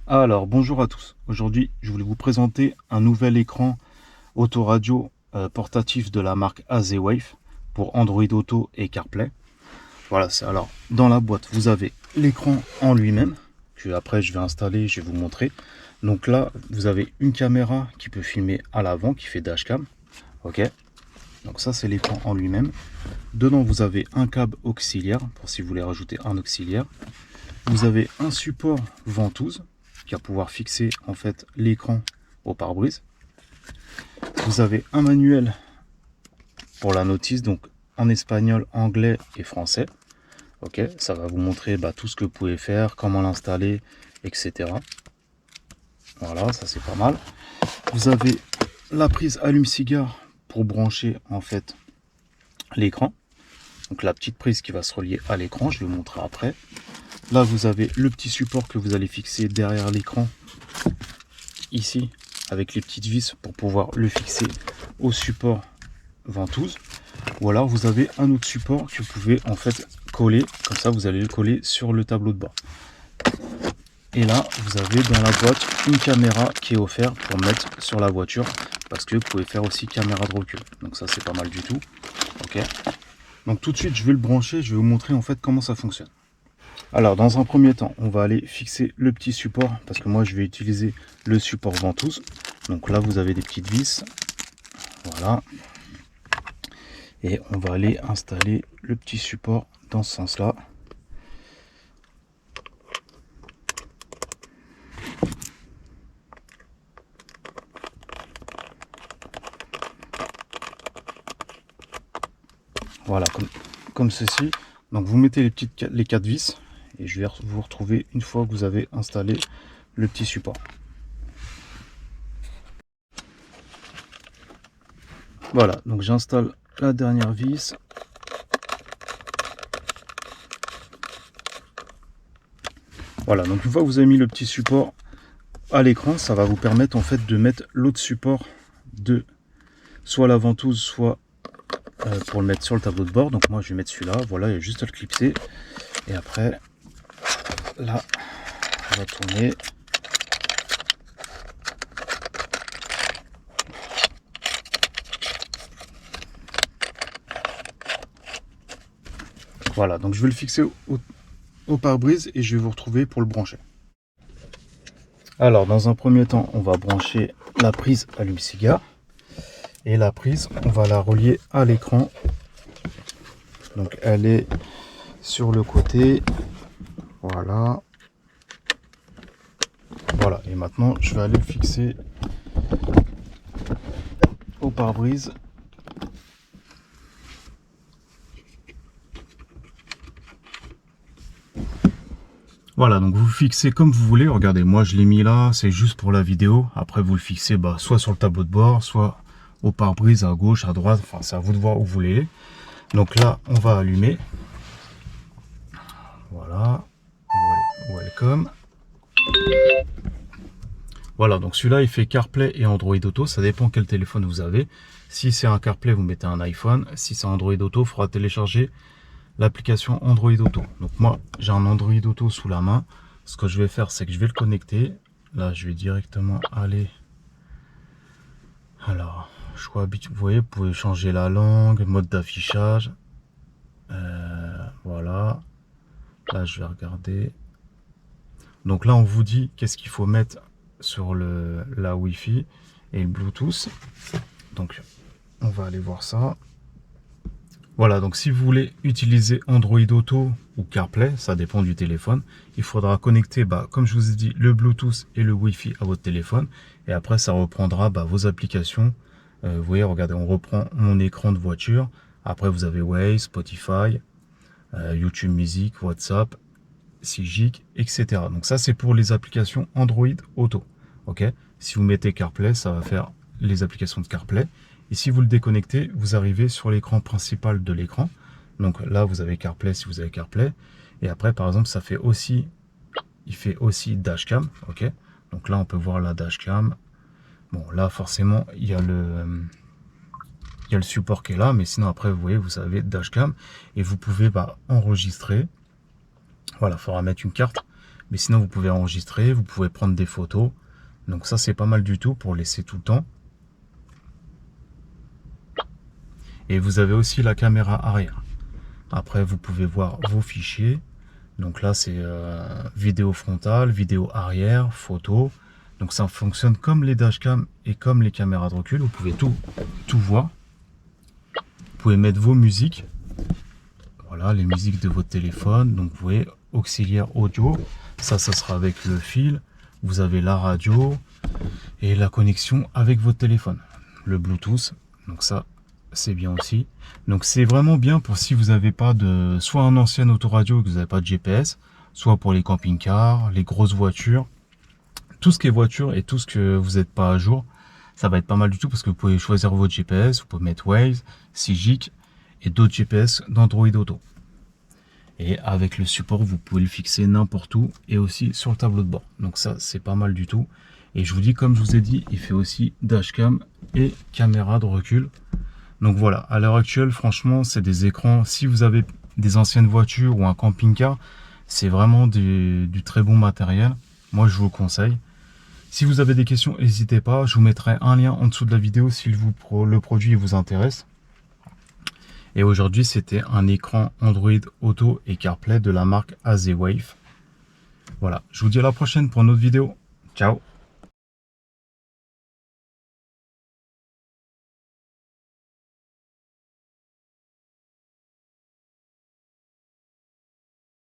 Alors, bonjour à tous. Aujourd'hui, je voulais vous présenter un nouvel écran autoradio portatif de la marque AZWave pour Android Auto et CarPlay. Voilà, alors dans la boîte, vous avez l'écran en lui-même que après je vais installer, je vais vous montrer. Donc là, vous avez une caméra qui peut filmer à l'avant, qui fait dashcam. Ok. Donc ça, c'est l'écran en lui-même. Dedans, vous avez un câble auxiliaire pour si vous voulez rajouter un auxiliaire. Vous avez un support ventouse qui va pouvoir fixer en fait l'écran au pare-brise. Vous avez un manuel pour la notice, donc en espagnol, anglais et français. Ok, ça va vous montrer tout ce que vous pouvez faire, comment l'installer, etc. Voilà, ça c'est pas mal. Vous avez la prise allume-cigare pour brancher en fait l'écran. Donc la petite prise qui va se relier à l'écran, je vais vous montrer après. Là, vous avez le petit support que vous allez fixer derrière l'écran, ici, avec les petites vis pour pouvoir le fixer au support ventouse. Ou alors, vous avez un autre support que vous pouvez en fait coller, comme ça, vous allez le coller sur le tableau de bord. Et là, vous avez dans la boîte une caméra qui est offerte pour mettre sur la voiture, parce que vous pouvez faire aussi caméra de recul. Donc ça, c'est pas mal du tout. Ok. Donc tout de suite, je vais le brancher, je vais vous montrer en fait comment ça fonctionne. Alors dans un premier temps, on va aller fixer le petit support parce que moi je vais utiliser le support ventouse. Donc là vous avez des petites vis, voilà. Et on va aller installer le petit support dans ce sens-là. Voilà, comme ceci. Donc vous mettez les 4 vis et je vais vous retrouver une fois que vous avez installé le petit support. Voilà, donc j'installe la dernière vis. Voilà, donc une fois que vous avez mis le petit support à l'écran, ça va vous permettre en fait de mettre l'autre support de soit la ventouse, soit pour le mettre sur le tableau de bord. Donc moi je vais mettre celui-là, voilà, il y a juste à le clipser. Et après, là, on va tourner. Voilà, donc je vais le fixer au pare-brise et je vais vous retrouver pour le brancher. Alors, dans un premier temps, on va brancher la prise allume-cigare. Et la prise, on va la relier à l'écran. Donc, elle est sur le côté. Voilà. Voilà, et maintenant, je vais aller le fixer au pare-brise. Voilà, donc vous fixez comme vous voulez. Regardez, moi je l'ai mis là, c'est juste pour la vidéo. Après vous le fixez soit sur le tableau de bord, soit au pare-brise à gauche, à droite. Enfin, c'est à vous de voir où vous voulez. Donc là, on va allumer. Voilà. Welcome. Voilà, donc celui-là il fait CarPlay et Android Auto. Ça dépend quel téléphone vous avez. Si c'est un CarPlay, vous mettez un iPhone. Si c'est Android Auto, il faudra télécharger l'application Android Auto. Donc moi j'ai un Android Auto sous la main. Ce que je vais faire, c'est que je vais le connecter. Là je vais directement aller. Alors choix habituel, vous voyez, vous pouvez changer la langue, mode d'affichage. Voilà, là je vais regarder. Donc là on vous dit qu'est-ce qu'il faut mettre sur la Wi-Fi et le Bluetooth. Donc on va aller voir ça. Voilà, donc si vous voulez utiliser Android Auto ou CarPlay, ça dépend du téléphone, il faudra connecter, comme je vous ai dit, le Bluetooth et le Wi-Fi à votre téléphone. Et après, ça reprendra vos applications. Vous voyez, regardez, on reprend mon écran de voiture. Après, vous avez Waze, Spotify, YouTube Music, WhatsApp, Sigic, etc. Donc ça, c'est pour les applications Android Auto. Ok. Si vous mettez CarPlay, ça va faire les applications de CarPlay. Et si vous le déconnectez, vous arrivez sur l'écran principal de l'écran. Donc là, vous avez CarPlay si vous avez CarPlay. Et après, par exemple, il fait aussi dashcam. Ok. Donc là, on peut voir la dashcam. Bon, là, forcément, il y a le support qui est là. Mais sinon, après, vous voyez, vous avez dashcam. Et vous pouvez enregistrer. Voilà, il faudra mettre une carte. Mais sinon, vous pouvez enregistrer, vous pouvez prendre des photos. Donc ça, c'est pas mal du tout pour laisser tout le temps. Et vous avez aussi la caméra arrière. Après, vous pouvez voir vos fichiers. Donc là, c'est vidéo frontale, vidéo arrière, photo. Donc ça fonctionne comme les dashcams et comme les caméras de recul. Vous pouvez tout voir. Vous pouvez mettre vos musiques. Voilà, les musiques de votre téléphone. Donc vous voyez, auxiliaire audio. Ça sera avec le fil. Vous avez la radio et la connexion avec votre téléphone. Le Bluetooth. Donc ça, c'est bien aussi. Donc c'est vraiment bien pour si vous n'avez pas de soit un ancien autoradio que vous n'avez pas de GPS, soit pour les camping-cars, les grosses voitures, tout ce qui est voiture et tout ce que vous n'êtes pas à jour, ça va être pas mal du tout parce que vous pouvez choisir votre GPS, vous pouvez mettre Waze, Sigic et d'autres GPS d'Android Auto. Et avec le support, vous pouvez le fixer n'importe où et aussi sur le tableau de bord. Donc ça, c'est pas mal du tout. Et je vous dis, comme je vous ai dit, il fait aussi dashcam et caméra de recul. Donc voilà, à l'heure actuelle, franchement, c'est des écrans. Si vous avez des anciennes voitures ou un camping-car, c'est vraiment du très bon matériel. Moi, je vous le conseille. Si vous avez des questions, n'hésitez pas. Je vous mettrai un lien en dessous de la vidéo si le produit vous intéresse. Et aujourd'hui, c'était un écran Android Auto et CarPlay de la marque Azewave. Voilà, je vous dis à la prochaine pour une autre vidéo. Ciao!